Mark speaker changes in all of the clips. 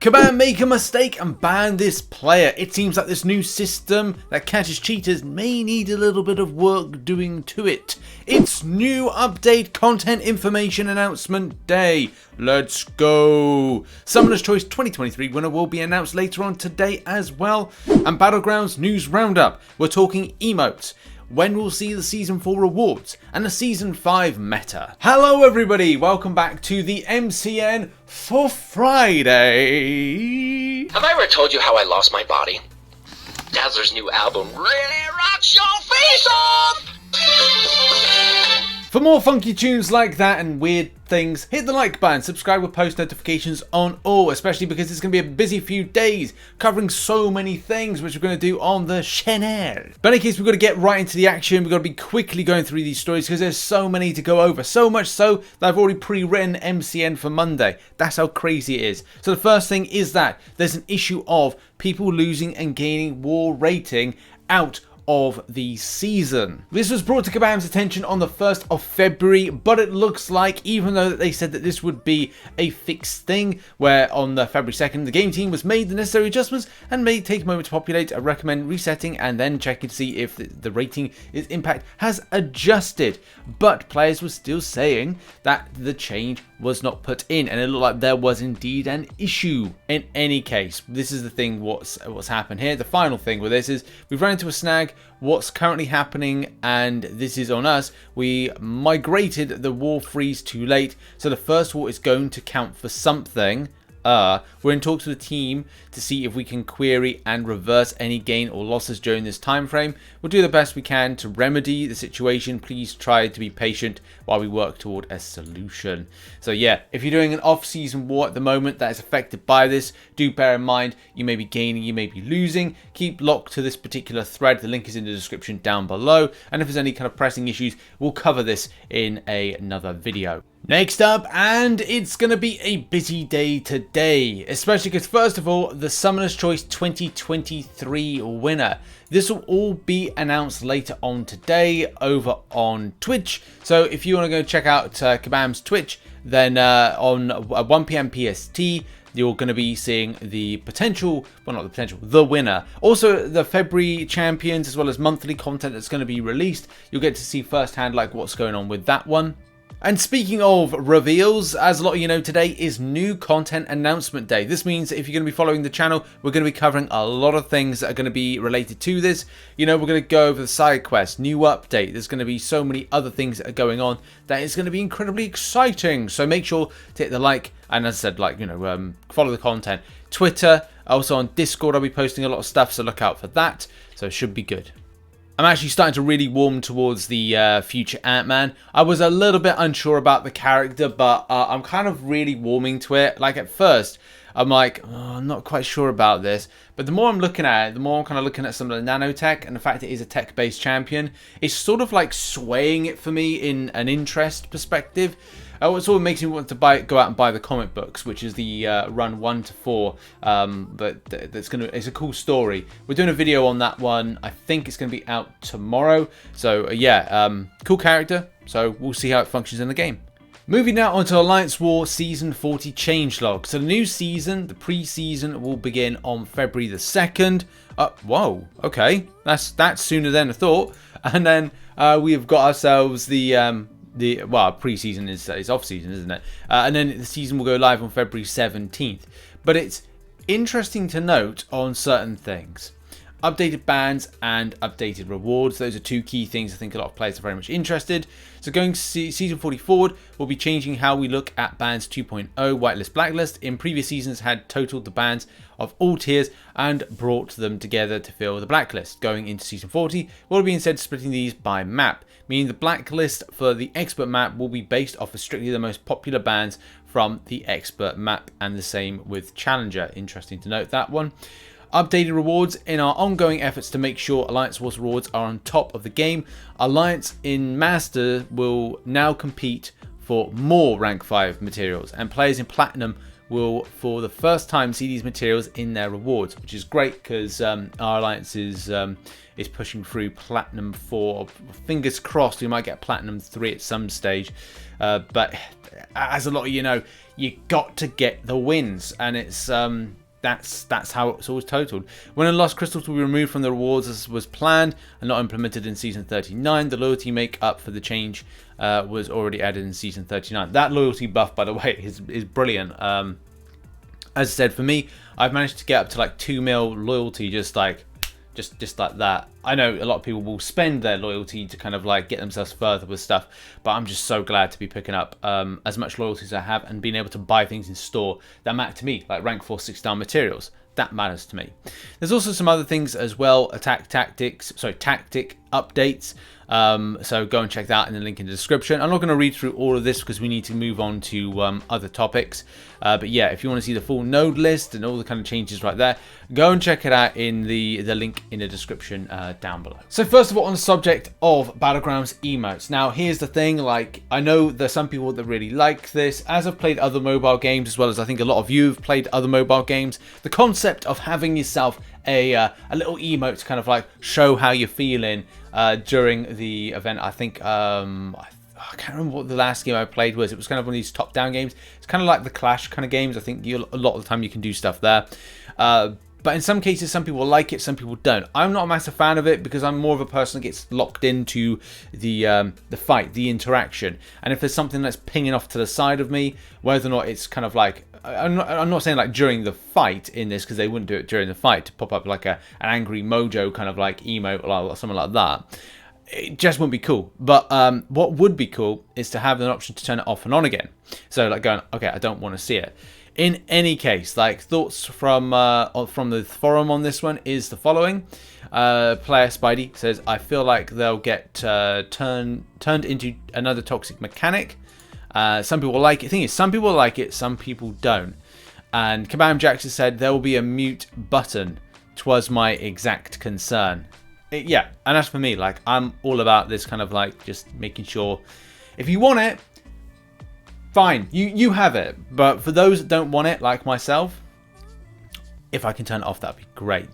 Speaker 1: Kabam make a mistake and ban this player. It seems like this new system that catches cheaters may need a little bit of work doing to it. It's new update content information announcement day. Let's go. Summoner's Choice 2023 winner will be announced later on today as well. And Battlegrounds news roundup. We're talking emotes. When we'll see the Season 4 rewards, and the Season 5 meta. Hello everybody, welcome back to the MCN for Friday.
Speaker 2: Have I ever told you how I lost my body? Dazzler's new album really rocks your face off!
Speaker 1: For more funky tunes like that and weird things, hit the like button, subscribe with post notifications on all, especially because it's going to be a busy few days covering so many things which we're going to do on the channel. But in case we've got to get right into the action, we've got to be quickly going through these stories because there's so many to go over. So much so that I've already pre-written MCN for Monday. That's how crazy it is. So the first thing is that there's an issue of people losing and gaining war rating out of the season. This was brought to Kabam's attention on the 1st of February, but it looks like, even though they said that this would be a fixed thing, where on the February 2nd the game team was made the necessary adjustments and may take a moment to populate, I recommend resetting and then checking to see if the rating impact has adjusted. But players were still saying that the change was not put in, and it looked like there was indeed an issue. In any case, this is the thing what's happened here. The final thing with this is we've run into a snag. What's currently happening, and this is on us, we migrated the war freeze too late, so the first war is going to count for something. We're in talks with the team to see if we can query and reverse any gain or losses during this time frame. We'll do the best we can to remedy the situation. Please try to be patient while we work toward a solution. So yeah, if you're doing an off-season war at the moment that is affected by this, do bear in mind you may be gaining, you may be losing. Keep locked to this particular thread. The link is in the description down below. And if there's any kind of pressing issues, we'll cover this in another video. Next up, and it's going to be a busy day today, especially because first of all, the Summoner's Choice 2023 winner. This will all be announced later on today over on Twitch. So if you want to go check out Kabam's Twitch, then on 1 PM PST, you're going to be seeing the potential, well not the potential, the winner. Also the February champions as well as monthly content that's going to be released. You'll get to see firsthand like what's going on with that one. And speaking of reveals, as a lot of you know, today is new content announcement day. This means if you're going to be following the channel, we're going to be covering a lot of things that are going to be related to this. You know, we're going to go over the side quest, new update. There's going to be so many other things that are going on that is going to be incredibly exciting. So make sure to hit the like, and as I said, like, you know, follow the content. Twitter, also on Discord, I'll be posting a lot of stuff, so look out for that. So it should be good. I'm actually starting to really warm towards the future Ant-Man. I was a little bit unsure about the character, but I'm kind of really warming to it. Like at first, I'm like, oh, I'm not quite sure about this. But the more I'm looking at it, the more I'm kind of looking at some of the nanotech and the fact it is a tech-based champion. It's sort of like swaying it for me in an interest perspective. It sort of makes me want to go out and buy the comic books, which is the run 1 to 4. It's a cool story. We're doing a video on that one. I think it's going to be out tomorrow. So yeah, cool character. So we'll see how it functions in the game. Moving now onto Alliance War Season 40 changelog. So the new season, the pre-season, will begin on February the 2nd. Whoa, okay, that's sooner than I thought. And then we have got ourselves the pre-season is off-season, isn't it? And then the season will go live on February 17th. But it's interesting to note on certain things. Updated bans and updated rewards. Those are two key things I think a lot of players are very much interested. So going Season 40 forward, we'll be changing how we look at bans 2.0 whitelist blacklist. In previous seasons had totaled the bans of all tiers and brought them together to fill the blacklist. Going into Season 40, we'll be instead splitting these by map, meaning the blacklist for the expert map will be based off of strictly the most popular bans from the expert map, and the same with challenger. Interesting to note that one. Updated rewards. In our ongoing efforts to make sure Alliance Wars rewards are on top of the game, Alliance in Master will now compete for more rank 5 materials, and players in Platinum will for the first time see these materials in their rewards, which is great because our Alliance is pushing through Platinum 4. Fingers crossed we might get Platinum 3 at some stage, but as a lot of you know, you got to get the wins, and it's that's how it's always totaled. When and lost crystals will be removed from the rewards as was planned and not implemented in Season 39. The loyalty make up for the change was already added in Season 39. That loyalty buff, by the way, is brilliant. As I said, for me, I've managed to get up to like 2 mil loyalty just like that. I know a lot of people will spend their loyalty to kind of like get themselves further with stuff, but I'm just so glad to be picking up as much loyalty as I have and being able to buy things in store that matter to me, like rank 4 6-star materials. That matters to me. There's also some other things as well, tactic updates. So go and check that in the link in the description. I'm not going to read through all of this because we need to move on to other topics. But yeah, if you want to see the full node list and all the kind of changes right there, go and check it out in the link in the description down below. So first of all, on the subject of Battlegrounds emotes. Now, here's the thing. Like, I know there's some people that really like this. As I've played other mobile games, as well as I think a lot of you have played other mobile games, the concept of having yourself a little emote to kind of like show how you're feeling during the event. I think I can't remember what the last game I played was. It was kind of one of these top-down games. It's kind of like the Clash kind of games. I think a lot of the time you can do stuff there. But in some cases, some people like it, some people don't. I'm not a massive fan of it because I'm more of a person that gets locked into the fight, the interaction. And if there's something that's pinging off to the side of me, whether or not it's kind of like, I'm not saying like during the fight in this, because they wouldn't do it during the fight to pop up like an angry mojo kind of like emote or something like that. It just wouldn't be cool. But what would be cool is to have an option to turn it off and on again. So like going, okay, I don't want to see it. In any case, thoughts from the forum on this one is the following. Player Spidey says, I feel like they'll get turned into another toxic mechanic. Some people like it. The thing is, some people like it, some people don't. And Kabam Jackson said, there will be a mute button. 'Twas my exact concern. Yeah, and as for me, like, I'm all about this kind of like just making sure if you want it, fine, you have it. But for those that don't want it, like myself, if I can turn it off, that'd be great.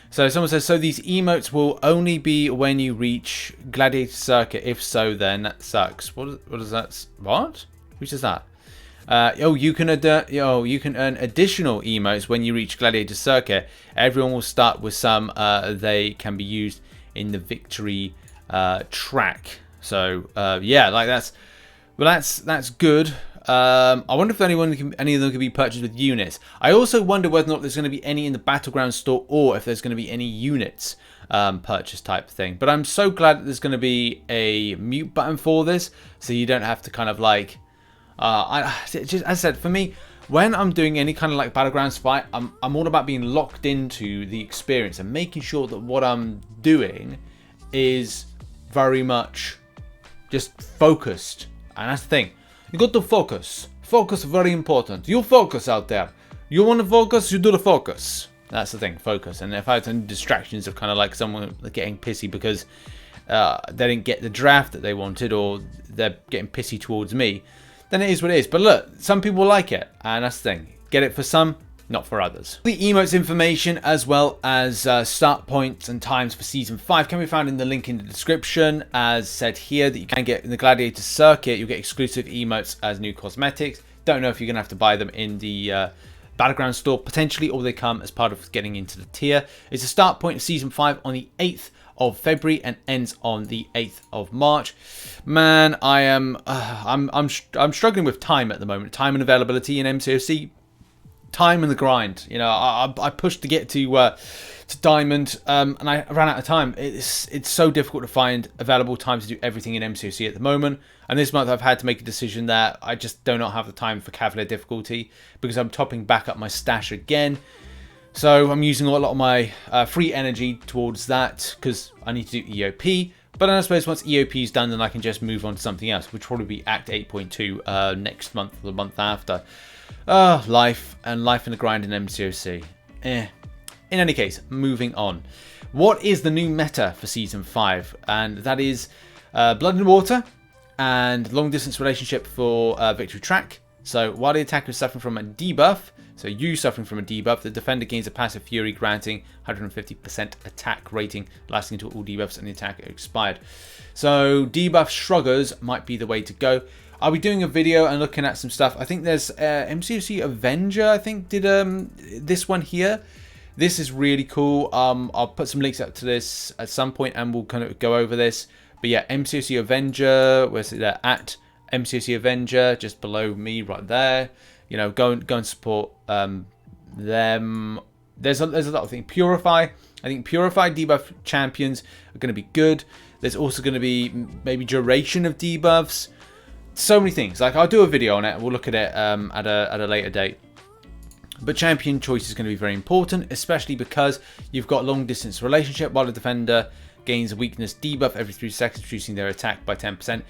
Speaker 1: So someone says, so these emotes will only be when you reach Gladiator Circuit. If so, then that sucks. What is that? What? Who says that? You can earn additional emotes when you reach Gladiator Circuit. Everyone will start with some. They can be used in the victory track. So yeah, like that's good. I wonder if any of them can be purchased with units. I also wonder whether or not there's going to be any in the Battlegrounds store, or if there's going to be any units purchase type thing. But I'm so glad that there's going to be a mute button for this, so you don't have to kind of like. As I said, for me, when I'm doing any kind of like Battlegrounds fight, I'm all about being locked into the experience and making sure that what I'm doing is very much just focused. And that's the thing. You got to focus. Focus, very important. You focus out there. You want to focus, you do the focus. That's the thing, focus. And if I have any distractions of kind of like someone getting pissy because they didn't get the draft that they wanted, or they're getting pissy towards me, then it is what it is. But look, some people like it, and that's the thing. Get it for some, not for others. The emotes information, as well as start points and times for Season 5, can be found in the link in the description. As said here, that you can get in the Gladiator Circuit. You'll get exclusive emotes as new cosmetics. Don't know if you're going to have to buy them in the Battleground store, potentially, or they come as part of getting into the tier. It's a start point of Season 5 on the 8th of February and ends on the 8th of March. Man, I am I'm struggling with time at the moment. Time and availability in MCOC. Time and the grind. You know, I pushed to get to Diamond, and I ran out of time. It's so difficult to find available time to do everything in MCOC at the moment. And this month I've had to make a decision that I just do not have the time for Cavalier difficulty, because I'm topping back up my stash again. So I'm using a lot of my free energy towards that, because I need to do EOP. But then I suppose once EOP is done, then I can just move on to something else, which will probably be Act 8.2 next month or the month after. Life and the grind in MCOC. In any case, moving on. What is the new meta for Season 5? And that is Blood and Water and long distance relationship for Victory Track. So while the attacker is suffering from a debuff, so you suffering from a debuff, the defender gains a passive fury granting 150% attack rating, lasting until all debuffs and the attack are expired. So debuff shruggers might be the way to go. I'll be doing a video and looking at some stuff. I think there's MCOC Avenger, I think, did this one here. This is really cool. I'll put some links up to this at some point and we'll kind of go over this. But yeah, MCOC Avenger, where's it there? At MCOC Avenger, just below me right there. You know, go and support them. There's a lot of things. Purify. I think Purify debuff champions are going to be good. There's also going to be maybe duration of debuffs. So many things. Like, I'll do a video on it. We'll look at it at a later date. But champion choice is going to be very important, especially because you've got long distance relationship while the defender gains a weakness debuff every 3 seconds, reducing their attack by 10%.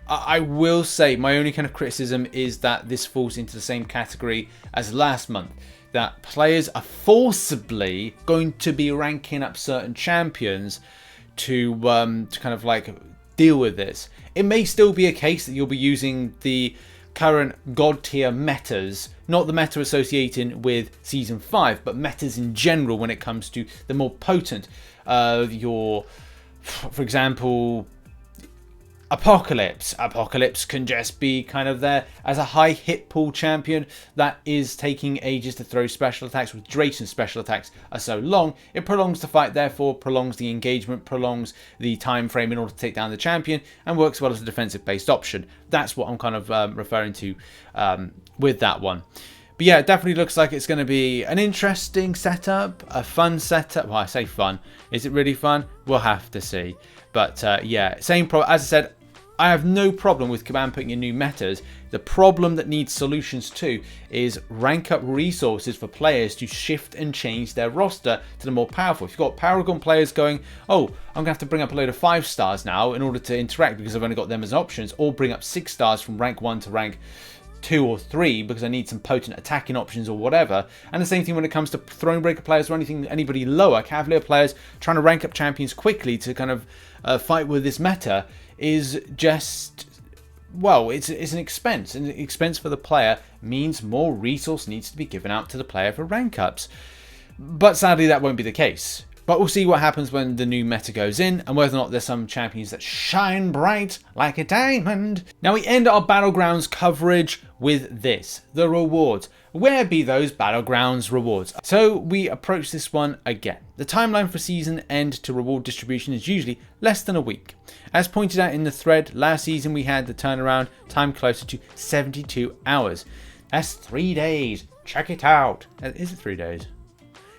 Speaker 1: I will say my only kind of criticism is that this falls into the same category as last month. That players are forcibly going to be ranking up certain champions to kind of like deal with this. It may still be a case that you'll be using the current god tier metas, not the meta associated with season 5, but metas in general when it comes to the more potent for example, Apocalypse can just be kind of there as a high hit pool champion that is taking ages to throw special attacks. With duration special attacks are so long, it prolongs the fight, therefore prolongs the engagement, prolongs the time frame in order to take down the champion, and works well as a defensive based option. That's what I'm kind of referring to with that one. But yeah, it definitely looks like it's going to be an interesting setup, a fun setup. Well, I say fun. Is it really fun? We'll have to see. But yeah, same problem. As I said, I have no problem with Kabam putting in new metas. The problem that needs solutions to is rank up resources for players to shift and change their roster to the more powerful. If you've got Paragon players going, oh, I'm going to have to bring up a load of 5 stars now in order to interact because I've only got them as options, or bring up 6 stars from rank 1 to rank 2 or 3 because I need some potent attacking options or whatever. And the same thing when it comes to Thronebreaker players or anybody lower. Cavalier players trying to rank up champions quickly to kind of fight with this meta is just, well, it's an expense. And the expense for the player means more resource needs to be given out to the player for rank ups. But sadly, that won't be the case. But we'll see what happens when the new meta goes in and whether or not there's some champions that shine bright like a diamond. Now we end our Battlegrounds coverage with this, the rewards. Where be those Battlegrounds rewards? So we approach this one again. The timeline for season end to reward distribution is usually less than a week. As pointed out in the thread, last season we had the turnaround time closer to 72 hours. That's 3 days. Check it out. Is it 3 days?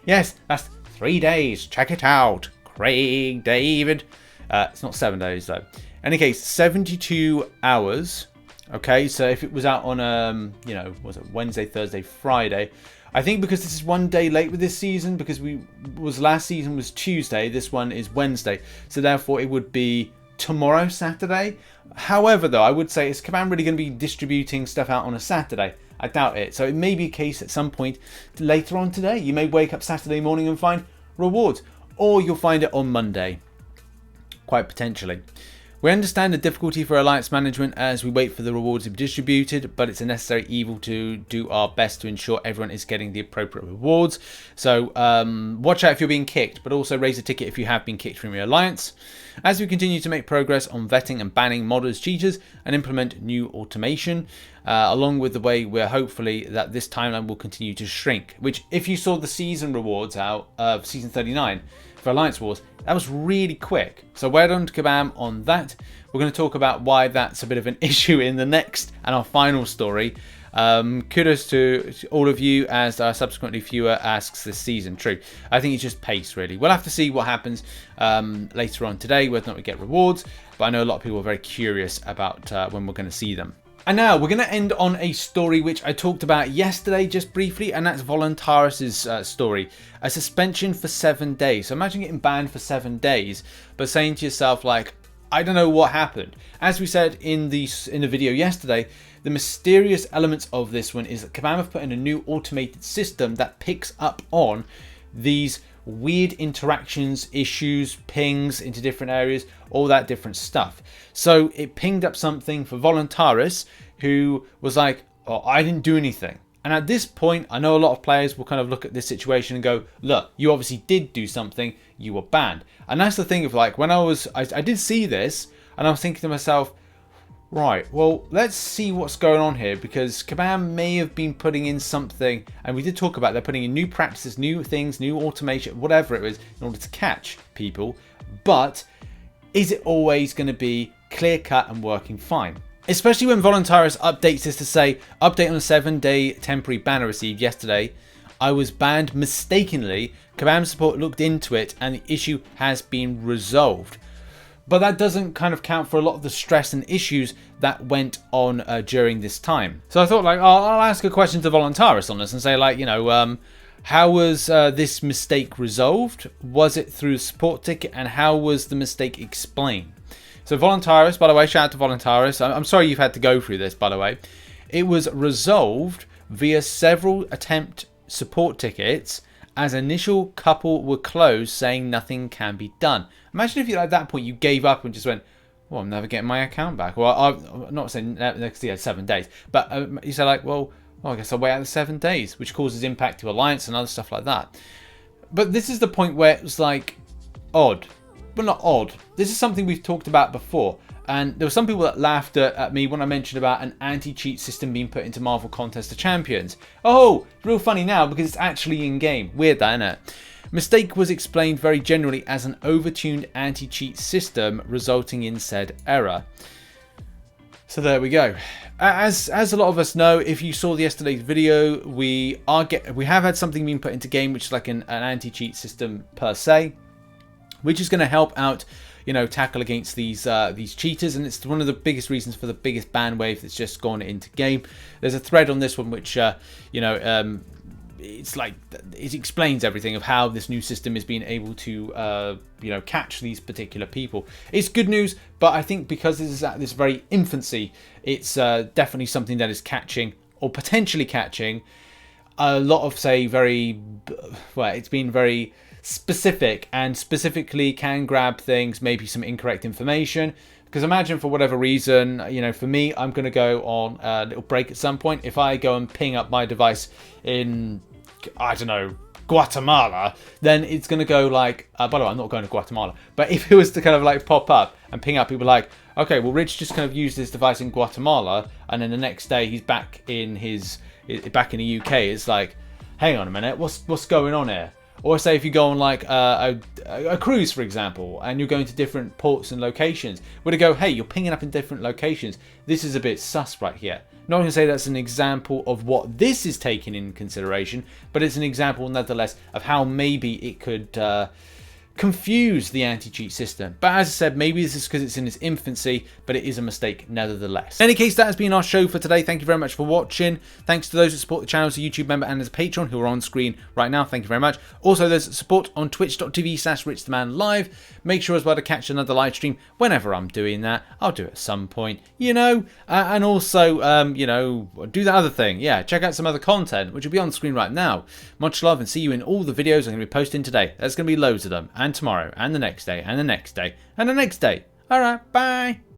Speaker 1: Yes, that's 3 days. Check it out. Craig David. It's not 7 days though. In any case, 72 hours. Okay, so if it was out on you know, was it Wednesday, Thursday, Friday? I think because this is 1 day late with this season, because last season was Tuesday, this one is Wednesday, so therefore it would be tomorrow, Saturday. However, though, I would say, is Kabam really going to be distributing stuff out on a Saturday? I doubt it. So it may be a case at some point later on today. You may wake up Saturday morning and find rewards, or you'll find it on Monday, quite potentially. We understand the difficulty for alliance management as we wait for the rewards to be distributed, but it's a necessary evil to do our best to ensure everyone is getting the appropriate rewards. So watch out if you're being kicked, but also raise a ticket if you have been kicked from your alliance. As we continue to make progress on vetting and banning modders, cheaters, and implement new automation, along with the way we're hopefully that this timeline will continue to shrink, which if you saw the season rewards out of season 39 for Alliance Wars, that was really quick. So well done to Kabam on that. We're going to talk about why that's a bit of an issue in the next and our final story. Kudos to all of you as our subsequently fewer asks this season. True. I think it's just pace, really. We'll have to see what happens later on today, whether or not we get rewards. But I know a lot of people are very curious about when we're going to see them. And now we're going to end on a story which I talked about yesterday just briefly, and that's Voluntaris' story. A suspension for 7 days. So imagine getting banned for 7 days, but saying to yourself, like, I don't know what happened. As we said in the video yesterday, the mysterious elements of this one is that Kabam have put in a new automated system that picks up on these weird interactions, issues, pings into different areas, all that different stuff. So it pinged up something for Voluntaris, who was like, oh, I didn't do anything. And at this point, I know a lot of players will kind of look at this situation and go, look, you obviously did do something, you were banned. And that's the thing of, like, when I did see this, and I was thinking to myself, Right, well, let's see what's going on here, because Kabam may have been putting in something, and we did talk about they're putting in new practices, new things, new automation, whatever it was, in order to catch people. But is it always going to be clear-cut and working fine? Especially when Voluntaris updates this to say, update on a 7-day temporary ban I received yesterday. I was banned mistakenly. Kabam support looked into it and the issue has been resolved. But that doesn't kind of count for a lot of the stress and issues that went on during this time. So I thought, like, I'll ask a question to Voluntaris on this and say, like, you know, how was this mistake resolved? Was it through a support ticket? And how was the mistake explained? So Voluntaris, by the way, shout out to Voluntaris. I'm sorry you've had to go through this, by the way. It was resolved via several attempt support tickets, as initial couple were closed, saying nothing can be done. Imagine if you, at that point, you gave up and just went, well, I'm never getting my account back. Well, I'm not saying next year 7 days, but you say, like, well, I guess I'll wait out the 7 days, which causes impact to Alliance and other stuff like that. But this is the point where it was like odd. Well, not odd. This is something we've talked about before. And there were some people that laughed at me when I mentioned about an anti-cheat system being put into Marvel Contest of Champions. Oh, it's real funny now because it's actually in-game. Weird that, isn't it? Mistake was explained very generally as an overtuned anti-cheat system resulting in said error. So there we go. As a lot of us know, if you saw yesterday's video, we have had something being put into game which is like an anti-cheat system per se, which is going to help out, you know, tackle against these cheaters, and it's one of the biggest reasons for the biggest ban wave that's just gone into game. There's a thread on this one which, you know, it's like it explains everything of how this new system is being able to, you know, catch these particular people. It's good news, but I think because this is at this very infancy, it's definitely something that is catching or potentially catching a lot of, say, it's been very specific and specifically can grab things, maybe some incorrect information. Because imagine for whatever reason, you know, for me, I'm going to go on a little break at some point. If I go and ping up my device in, I don't know, Guatemala, then it's going to go like, by the way, I'm not going to Guatemala, but if it was to kind of like pop up and ping up, people like, okay, well, Rich just kind of used this device in Guatemala, and then the next day he's back in the UK. It's like, hang on a minute, what's going on here? Or say if you go on like a cruise, for example, and you're going to different ports and locations, where to go, hey, you're pinging up in different locations. This is a bit sus right here. Not going to say that's an example of what this is taken in consideration, but it's an example nonetheless of how maybe it could confuse the anti-cheat system. But as I said, maybe this is because it's in its infancy, but it is a mistake nevertheless. In any case, that has been our show for today. Thank you very much for watching. Thanks to those that support the channel as a YouTube member and as a patron who are on screen right now. Thank you very much. Also, there's support on twitch.tv/RichTheMan live. Make sure as well to catch another live stream whenever I'm doing that. I'll do it at some point, you know. And also, you know, do that other thing. Yeah, check out some other content, which will be on screen right now. Much love and see you in all the videos I'm going to be posting today. There's going to be loads of them. And tomorrow, and the next day, and the next day, and the next day. Alright, bye!